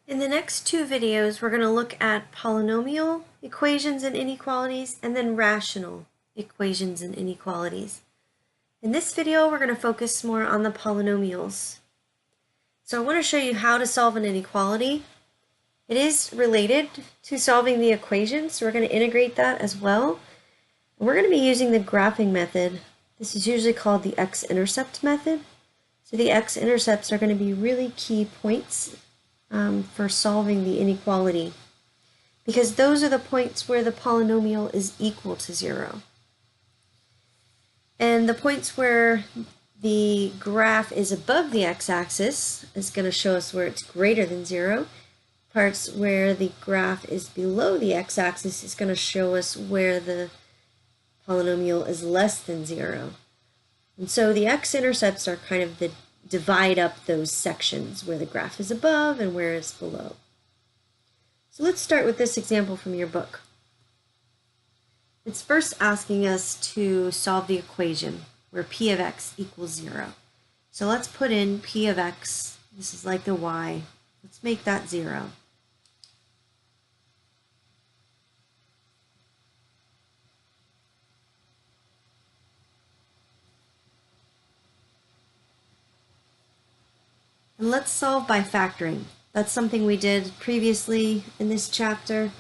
In the next two videos, we're going to look at polynomial equations and inequalities and then rational equations and inequalities. In this video, we're going to focus more on the polynomials. So I want to show you how to solve an inequality. It is related to solving the equation, so we're going to integrate that as well. And we're going to be using the graphing method. This is usually called the X-Intercept method. So the X-intercepts are going to be really key points for solving the inequality, because those are the points where the polynomial is equal to 0. And the points where the graph is above the x-axis is going to show us where it's greater than 0. Parts where the graph is below the x-axis is going to show us where the polynomial is less than 0. And so the x-intercepts are kind of the divide up those sections where the graph is above and where it's below. So let's start with this example from your book. It's first asking us to solve the equation where p of x equals 0. So let's put in p of x, this is like the y, let's make that 0. And let's solve by factoring. That's something we did previously in this chapter.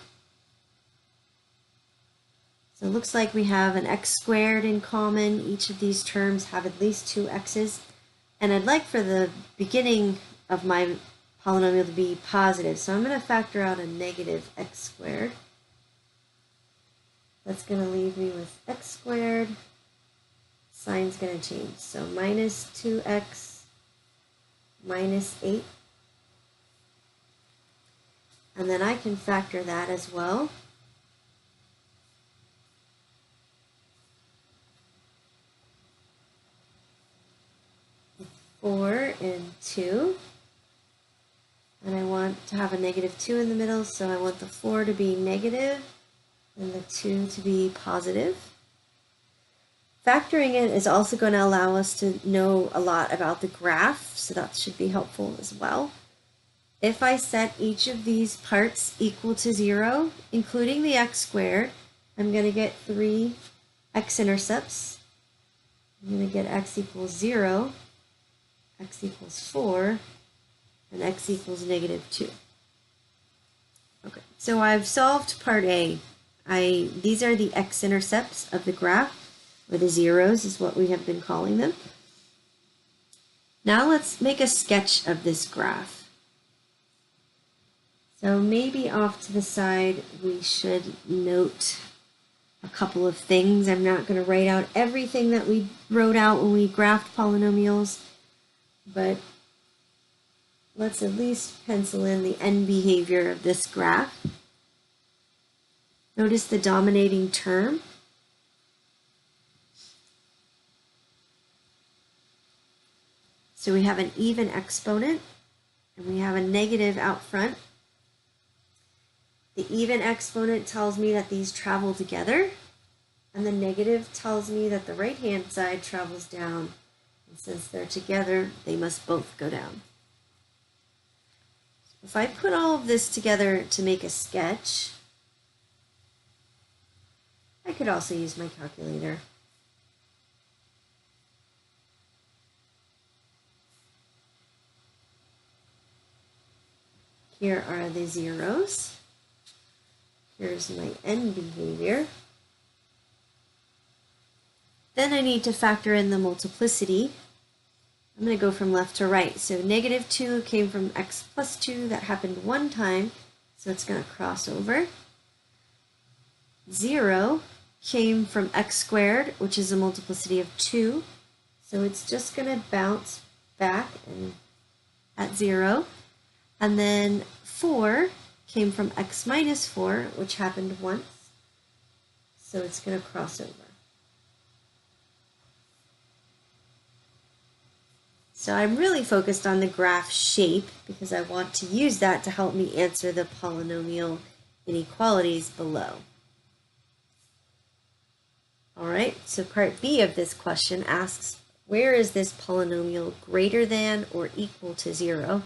So it looks like we have an x squared in common. Each of these terms have at least 2 x's. And I'd like for the beginning of my polynomial to be positive. So I'm going to factor out a negative x squared. That's going to leave me with x squared. Sign's going to change. So minus 2x minus 8. And then I can factor that as well. With 4 and 2. And I want to have a negative 2 in the middle, so I want the 4 to be negative and the 2 to be positive. Factoring it is also going to allow us to know a lot about the graph, so that should be helpful as well. If I set each of these parts equal to 0, including the x squared, I'm going to get 3 x-intercepts. I'm going to get x equals 0, x equals 4, and x equals negative 2. Okay, so I've solved part A. These are the x-intercepts of the graph, or the zeros is what we have been calling them. Now let's make a sketch of this graph. So maybe off to the side we should note a couple of things. I'm not going to write out everything that we wrote out when we graphed polynomials, but let's at least pencil in the end behavior of this graph. Notice the dominating term. So we have an even exponent, and we have a negative out front. The even exponent tells me that these travel together, and the negative tells me that the right-hand side travels down. And since they're together, they must both go down. If I put all of this together to make a sketch, I could also use my calculator. Here are the zeros. Here's my end behavior. Then I need to factor in the multiplicity. I'm going to go from left to right. So negative 2 came from x plus 2. That happened one time, so it's going to cross over. 0 came from x squared, which is a multiplicity of 2. So it's just going to bounce back and at 0. And then 4 came from x minus 4, which happened once. So it's going to cross over. So I'm really focused on the graph shape because I want to use that to help me answer the polynomial inequalities below. All right, so part B of this question asks, where is this polynomial greater than or equal to 0?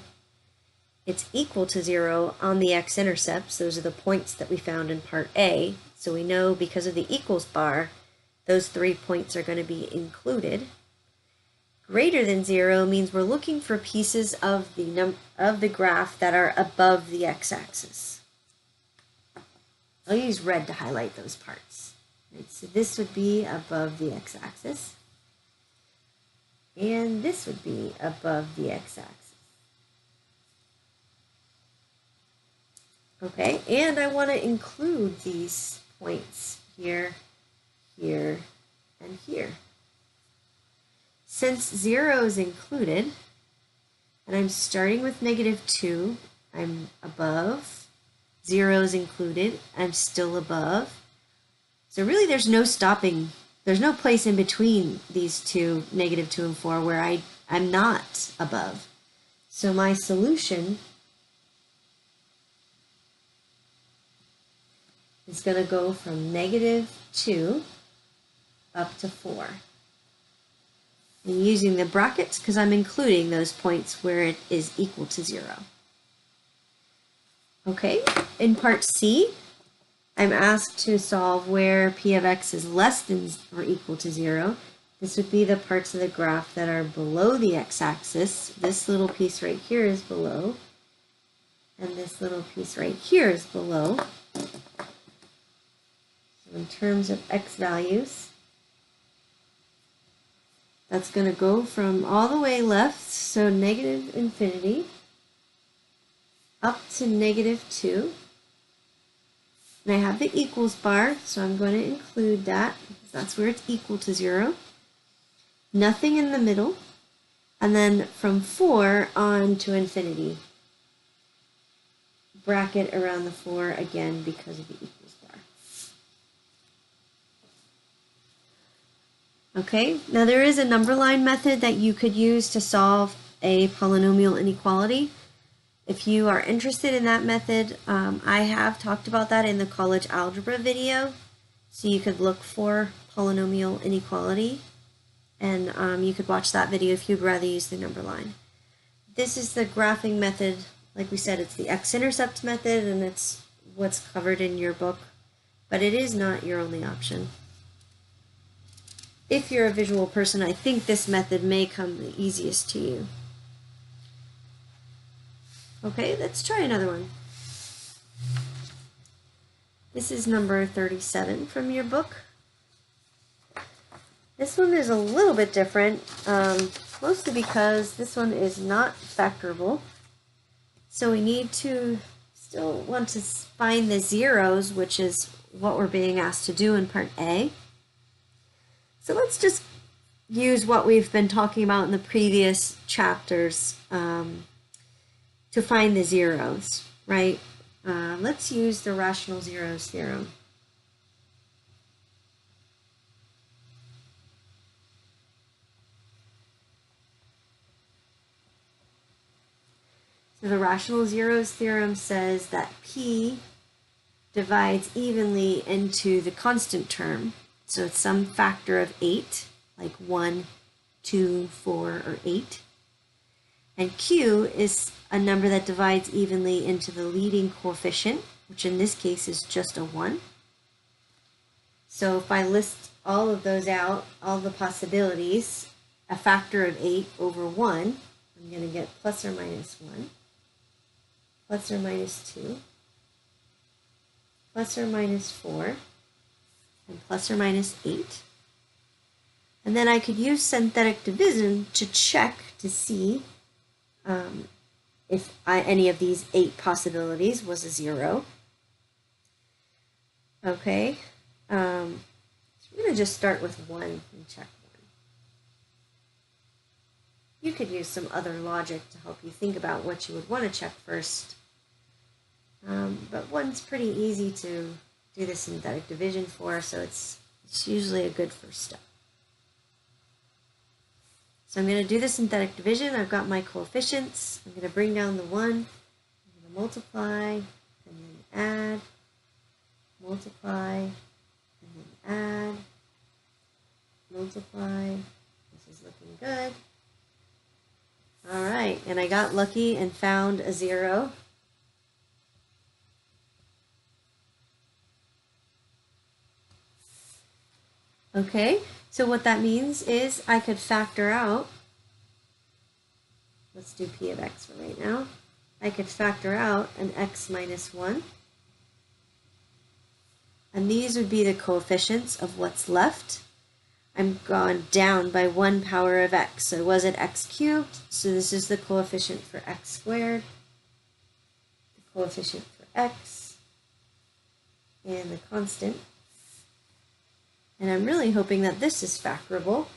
it's equal to 0 on the x-intercepts. Those are the points that we found in part A. So we know because of the equals bar, those 3 points are going to be included. Greater than 0 means we're looking for pieces of the graph that are above the x-axis. I'll use red to highlight those parts. Right, so this would be above the x-axis, and this would be above the x-axis. Okay, and I want to include these points here, here, and here. Since 0 is included, and I'm starting with -2, I'm above. 0 is included, I'm still above. So really there's no stopping, there's no place in between these two, -2 and 4, where I'm not above. So my solution is going to go from -2 up to 4. I'm using the brackets because I'm including those points where it is equal to 0. Okay, in part C, I'm asked to solve where p of x is less than or equal to 0. This would be the parts of the graph that are below the x-axis. This little piece right here is below, and this little piece right here is below. So in terms of x values, that's going to go from all the way left, so -infinity, up to -2. And I have the equals bar, so I'm going to include that, because that's where it's equal to 0. Nothing in the middle. And then from 4 on to infinity. Bracket around the 4 again because of the equals bar. Okay, now there is a number line method that you could use to solve a polynomial inequality. If you are interested in that method, I have talked about that in the college algebra video. So you could look for polynomial inequality, and you could watch that video if you'd rather use the number line. This is the graphing method. Like we said, it's the X-Intercept method, and it's what's covered in your book, but it is not your only option. If you're a visual person, I think this method may come the easiest to you. Okay, let's try another one. This is number 37 from your book. This one is a little bit different, mostly because this one is not factorable. So we need to still want to find the zeros, which is what we're being asked to do in part A. So let's just use what we've been talking about in the previous chapters to find the zeros, right? Let's use the rational zeros theorem. So the rational zeros theorem says that P divides evenly into the constant term. So it's some factor of 8, like 1, 2, 4, or 8. And Q is a number that divides evenly into the leading coefficient, which in this case is just a 1. So if I list all of those out, all the possibilities, a factor of 8 over 1, I'm going to get plus or minus 1, plus or minus 2, plus or minus 4, and plus or minus 8. And then I could use synthetic division to check to see if any of these 8 possibilities was a 0. Okay, so we're going to just start with 1 and check 1. You could use some other logic to help you think about what you would want to check first. But 1's pretty easy to do the synthetic division for, so it's usually a good first step. So I'm going to do the synthetic division. I've got my coefficients. I'm going to bring down the 1. I'm going to multiply, and then add, multiply, and then add, multiply. This is looking good. All right. right, and I got lucky and found a 0. Okay, so what that means is I could factor out, let's do p of x for right now. I could factor out an x minus 1. And these would be the coefficients of what's left. I'm gone down by 1 power of x. So I was at x cubed, so this is the coefficient for x squared, the coefficient for x, and the constant. And I'm really hoping that this is factorable.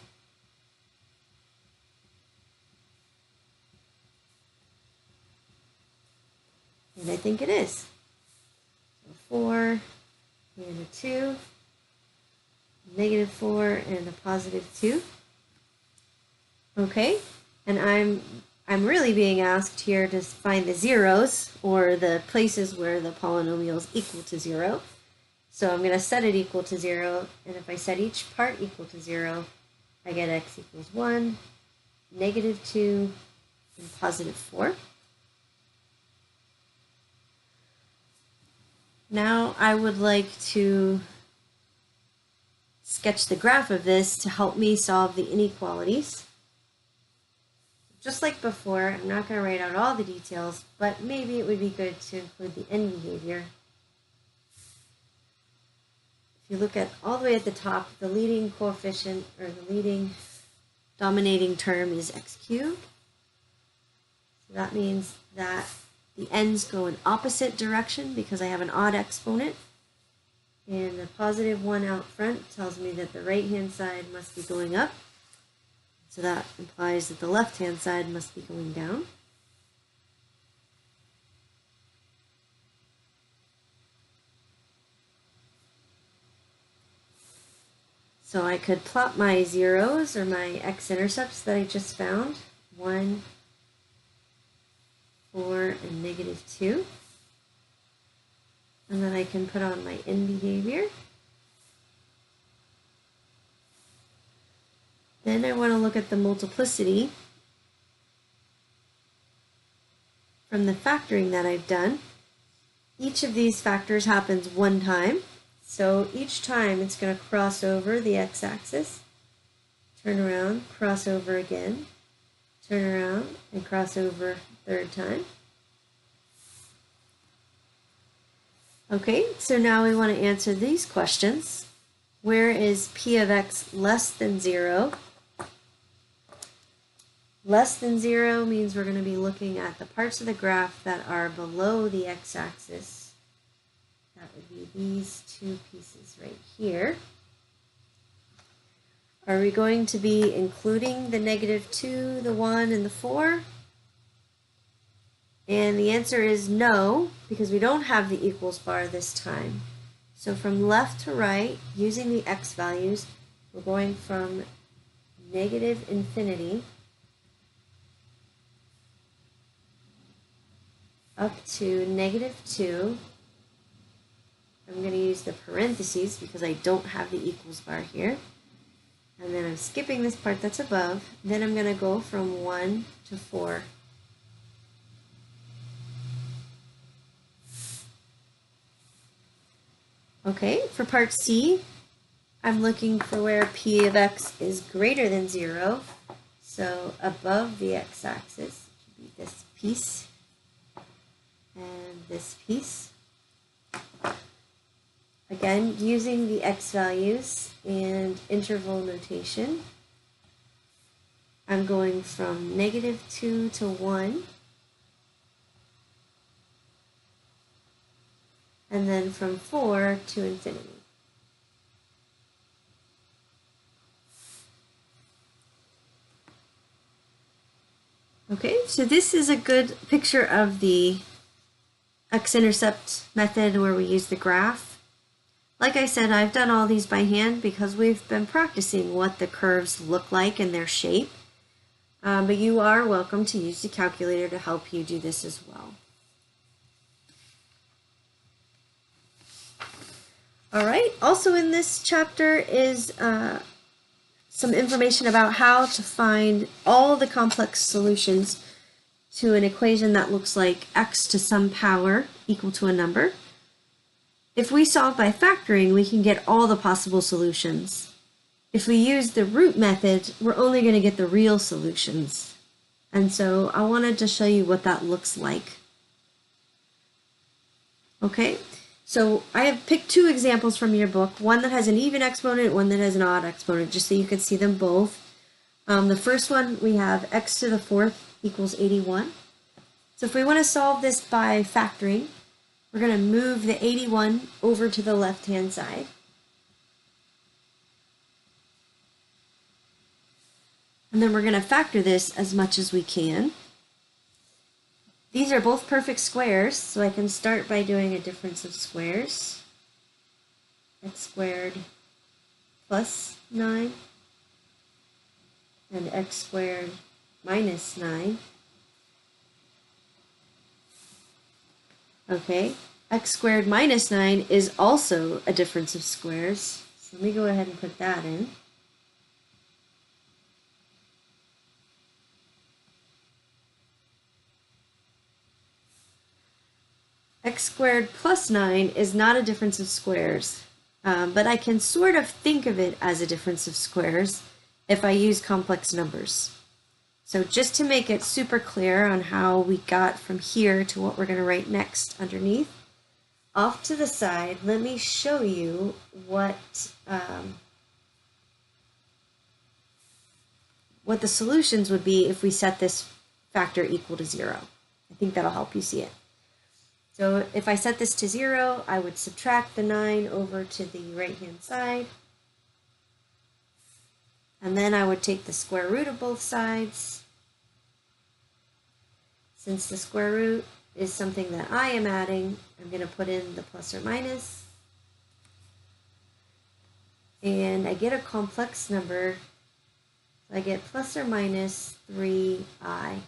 And I think it is. So 4 and a 2, negative 4 and a positive 2. Okay, and I'm really being asked here to find the zeros, or the places where the polynomial is equal to 0. So I'm going to set it equal to 0, and if I set each part equal to 0, I get x equals 1, negative 2, and positive 4. Now I would like to sketch the graph of this to help me solve the inequalities. Just like before, I'm not going to write out all the details, but maybe it would be good to include the end behavior. If you look at all the way at the top, the leading coefficient, or the leading dominating term, is x cubed. So that means that the ends go in opposite direction because I have an odd exponent. And the positive 1 out front tells me that the right-hand side must be going up. So that implies that the left-hand side must be going down. So I could plot my zeros, or my x-intercepts that I just found, 1, 4, and negative 2. And then I can put on my end behavior. Then I want to look at the multiplicity from the factoring that I've done. Each of these factors happens one time. So each time it's going to cross over the x-axis, turn around, cross over again, turn around, and cross over third time. Okay, so now we want to answer these questions. Where is p of x less than 0? Less than 0 means we're going to be looking at the parts of the graph that are below the x-axis. That would be these two pieces right here. Are we going to be including the negative 2, the 1, and the 4? And the answer is no, because we don't have the equals bar this time. So from left to right, using the x values, we're going from negative infinity up to negative 2. I'm going to use the parentheses because I don't have the equals bar here. And then I'm skipping this part that's above. Then I'm going to go from 1 to 4. Okay, for part C, I'm looking for where p of x is greater than 0. So above the x-axis, it should be this piece and this piece. Again, using the x values and interval notation, I'm going from negative 2 to 1, and then from 4 to infinity. Okay, so this is a good picture of the X-Intercept method where we use the graph. Like I said, I've done all these by hand because we've been practicing what the curves look like in their shape. But you are welcome to use the calculator to help you do this as well. All right, also in this chapter is some information about how to find all the complex solutions to an equation that looks like x to some power equal to a number. If we solve by factoring, we can get all the possible solutions. If we use the root method, we're only going to get the real solutions. And so I wanted to show you what that looks like. Okay, so I have picked two examples from your book, one that has an even exponent, one that has an odd exponent, just so you can see them both. The first one, we have x to the fourth equals 81. So if we want to solve this by factoring, we're going to move the 81 over to the left-hand side. And then we're going to factor this as much as we can. These are both perfect squares, so I can start by doing a difference of squares. X squared plus 9 and x squared minus 9. Okay, x squared minus 9 is also a difference of squares. So let me go ahead and put that in. X squared plus 9 is not a difference of squares, but I can sort of think of it as a difference of squares if I use complex numbers. So just to make it super clear on how we got from here to what we're going to write next underneath, off to the side, let me show you what the solutions would be if we set this factor equal to 0. I think that'll help you see it. So if I set this to 0, I would subtract the 9 over to the right-hand side. And then I would take the square root of both sides. Since the square root is something that I am adding, I'm going to put in the plus or minus. And I get a complex number. I get plus or minus 3i.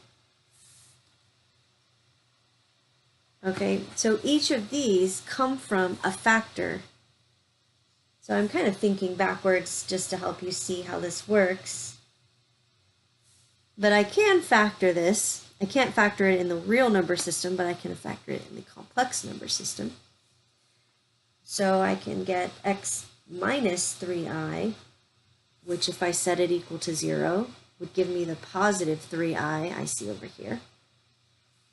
Okay, so each of these come from a factor. So I'm kind of thinking backwards just to help you see how this works. But I can factor this. I can't factor it in the real number system, but I can factor it in the complex number system. So I can get x minus 3i, which if I set it equal to 0, would give me the positive 3i I see over here.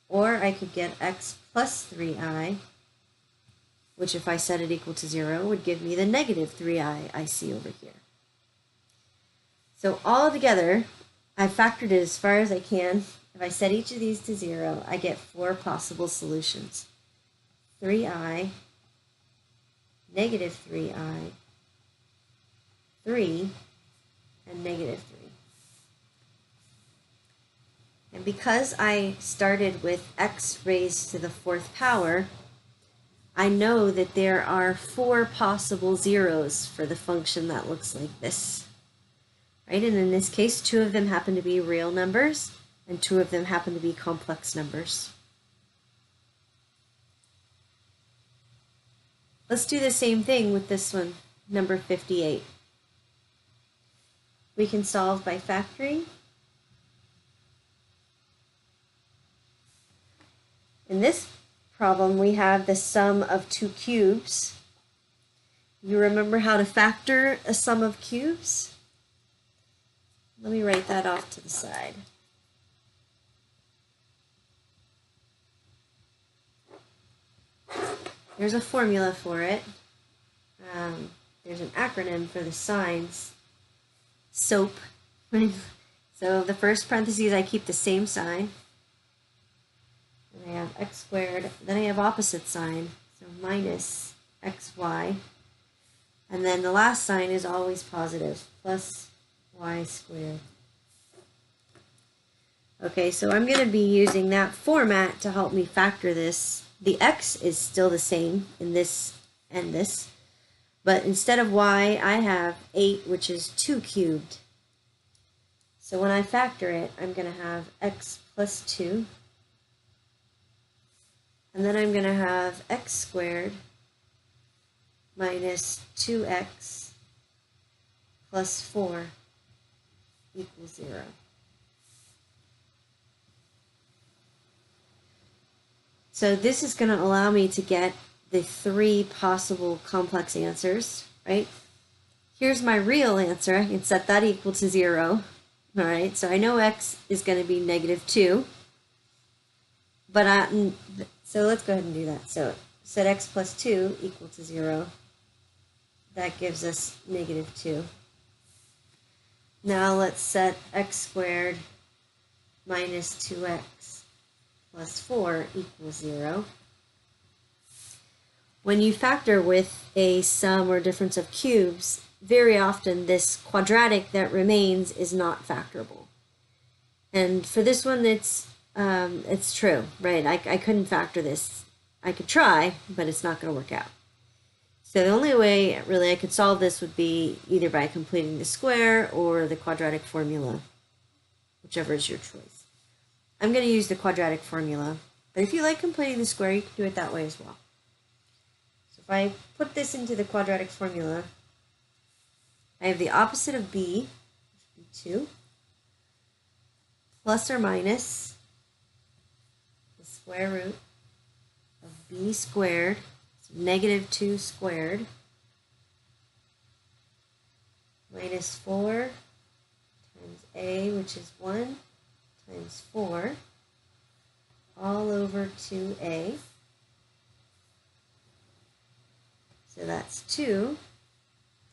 Or I could get x plus 3i, which if I set it equal to 0 would give me the negative 3i I see over here. So all together, I've factored it as far as I can. If I set each of these to 0, I get 4 possible solutions. 3i, negative 3i, 3, and negative 3. And because I started with x raised to the 4th power, I know that there are 4 possible zeros for the function that looks like this. Right? And in this case, 2 of them happen to be real numbers, and 2 of them happen to be complex numbers. Let's do the same thing with this one, number 58. We can solve by factoring. In this problem, we have the sum of 2 cubes. You remember how to factor a sum of cubes? Let me write that off to the side. There's a formula for it. There's an acronym for the signs. SOAP. So the first parentheses, I keep the same sign. And I have x squared. Then I have opposite sign, so minus xy. And then the last sign is always positive, plus y squared. Okay, so I'm going to be using that format to help me factor this. The x is still the same in this and this, but instead of y, I have 8, which is 2 cubed. So when I factor it, I'm going to have x plus 2, and then I'm going to have x squared minus 2x plus 4 equals 0. So this is going to allow me to get the 3 possible complex answers, right? Here's my real answer. I can set that equal to 0. All right, so I know x is going to be -2. But so let's go ahead and do that. So set x plus 2 equal to 0. That gives us -2. Now let's set x squared minus 2x plus 4 equals 0. When you factor with a sum or difference of cubes, very often this quadratic that remains is not factorable. And for this one, it's true, right? I couldn't factor this. I could try, but it's not going to work out. So the only way really I could solve this would be either by completing the square or the quadratic formula, whichever is your choice. I'm going to use the quadratic formula, but if you like completing the square, you can do it that way as well. So if I put this into the quadratic formula, I have the opposite of b, which would be 2, plus or minus the square root of b squared, so -2 squared, minus 4 times a, which is 1, times 4, all over 2a. So that's 2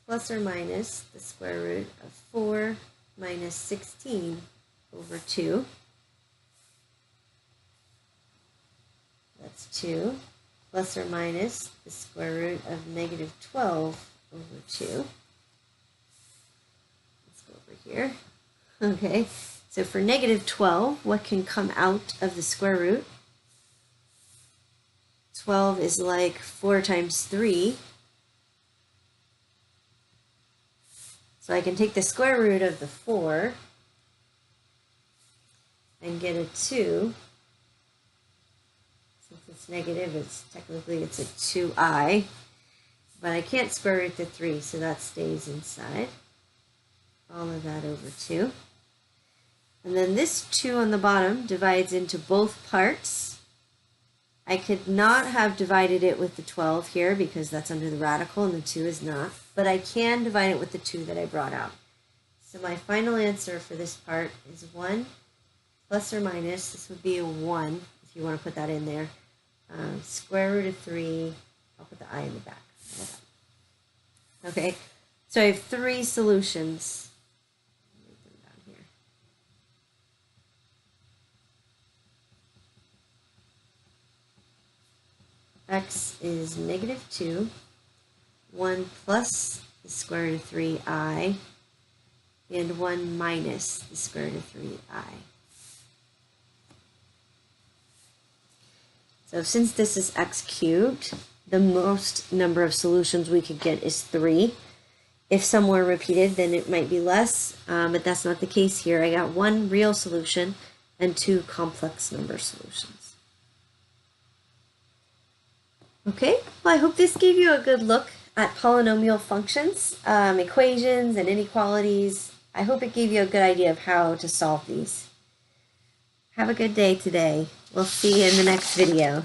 plus or minus the square root of 4 minus 16 over 2. That's 2 plus or minus the square root of -12 over 2. Let's go over here. Okay, so for -12, what can come out of the square root? 12 is like 4 times 3. So I can take the square root of the 4 and get a 2. Since it's negative, it's technically a 2i. But I can't square root the 3, so that stays inside. All of that over 2. And then this 2 on the bottom divides into both parts. I could not have divided it with the 12 here because that's under the radical and the 2 is not. But I can divide it with the 2 that I brought out. So my final answer for this part is 1 plus or minus, this would be a 1 if you want to put that in there, square root of 3, I'll put the I in the back. Okay, so I have 3 solutions. Write them down here. X is -2, 1 plus the square root of 3i, and 1 minus the square root of 3i. So since this is x cubed, the most number of solutions we could get is 3. If some were repeated, then it might be less, but that's not the case here. I got 1 real solution and 2 complex number solutions. Okay, well I hope this gave you a good look at polynomial functions, equations, and inequalities. I hope it gave you a good idea of how to solve these. Have a good day today. We'll see you in the next video.